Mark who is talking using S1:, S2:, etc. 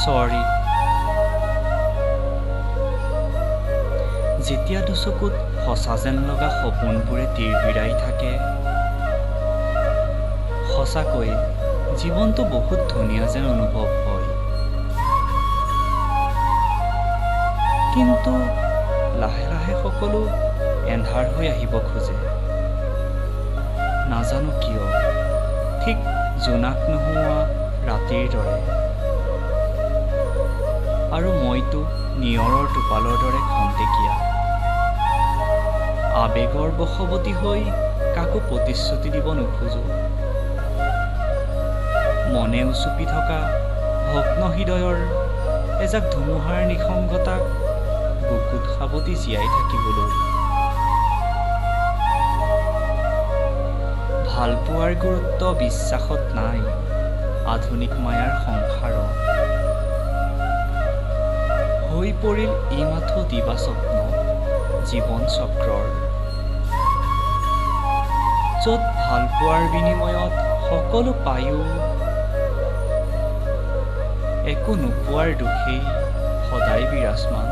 S1: চৰি। যেতিয়া দুচকুত সঁচা যেন লগা সপোনবোৰে তিৰবিৰাই থাকে, সঁচাকৈ জীৱনটো বহুত ধুনীয়া যেন অনুভৱ হয়। কিন্তু লাহে লাহে সকলো এন্ধাৰ হৈ আহিব খোজে। নাজানো কিয়, ঠিক জোনাক নোহোৱা ৰাতিৰ দৰে। আৰু মইতো নিয়ৰৰ টোপালৰ দৰে খন্তেকীয়া। আৱেগৰ বশৱৰ্তী হৈ কাকো প্ৰতিশ্ৰুতি দিব নোখোজো। মনে উচুপি থকা ভগ্ন হৃদয়ৰ এজাক ধুমুহাৰ নিসংগতাক বুকুত সাৱটি জীয়াই থাকিবলৈ। ভালপোৱাৰ গুৰুত্ব বিশ্বাসত নাই, আধুনিক মায়াৰ সংসাৰত। হৈ পৰিল ই মাথো দিবা স্বপ্ন জীৱন চক্ৰৰ, য'ত ভালপোৱাৰ বিনিময়ত সকলো পায়ো একো নোপোৱাৰ দুখেই সদায় বিৰাজমান।